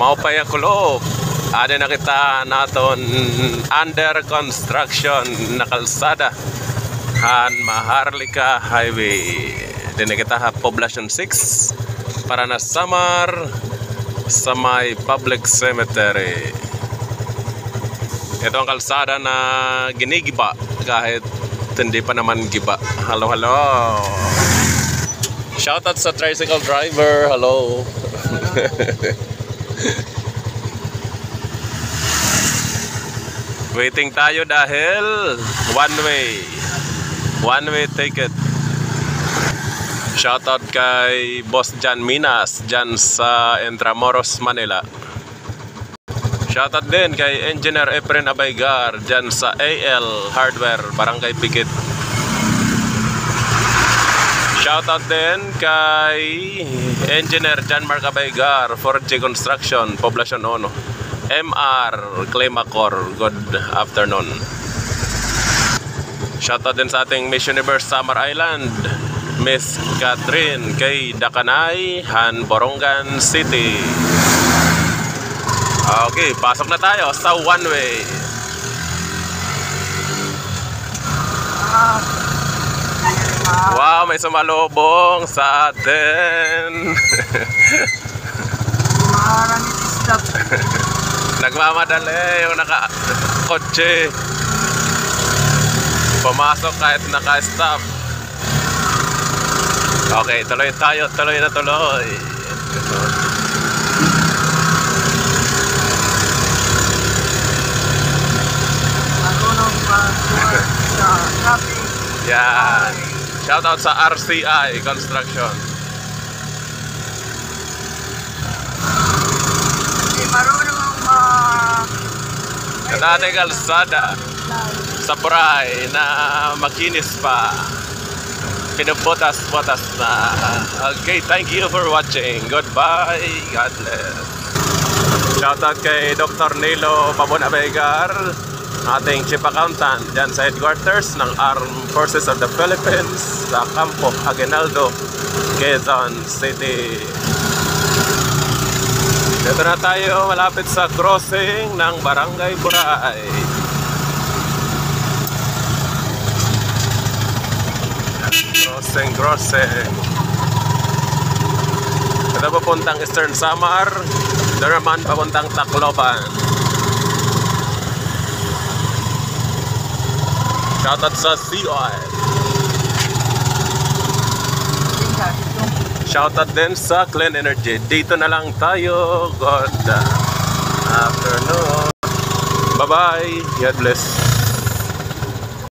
Maupay kulog. Ada na kita naton under construction na kalsada han Maharlika Highway. Din kita ha Poblacion 6 para na Samar sa may public cemetery. Ito ang kalsada na ginigiba kahit hindi pa naman giba. Hello, hello. Shoutout sa tricycle driver. Hello. Waiting tayo dahil one way ticket. Shoutout kay Boss Jan Minas dyan sa Intramuros, Manila. Shoutout din kay Engineer Efren Abaygar dyan sa AL Hardware, Barangay Pikit. Shoutout din kay Engineer John Mark Abaygar, 4G Construction, Poblacion 1. MR Clemacor, good afternoon. Shoutout din sa ating Miss Universe Samar Island, Miss Catherine kay Dakanay, Han Borongan City. Okay, pasok na tayo sa one way. Wow, may sumalubong sa atin. Nagmamadali yung naka-kotse. Pumasok kahit naka-stop. Okay, tuloy tayo. Tuloy na tuloy. Yan. Shoutout sa RCI Construction. Dating kalsada sa Bray na makinis pa, pinubutas-butas na. Okay, thank you for watching. Goodbye, God bless. Shoutout kay Dr. Nilo Pabon Abaygar, ating Chief Accountant dyan sa headquarters ng Armed Forces of the Philippines sa Campo Aguinaldo, Quezon City. Dito na tayo malapit sa crossing ng Barangay Buray. Crossing. Ito papuntang Eastern Samar, ito naman papuntang Tacloban. Shoutout sa COI. Shoutout din sa Clean Energy. Dito na lang tayo. Good afternoon. Bye-bye. God bless.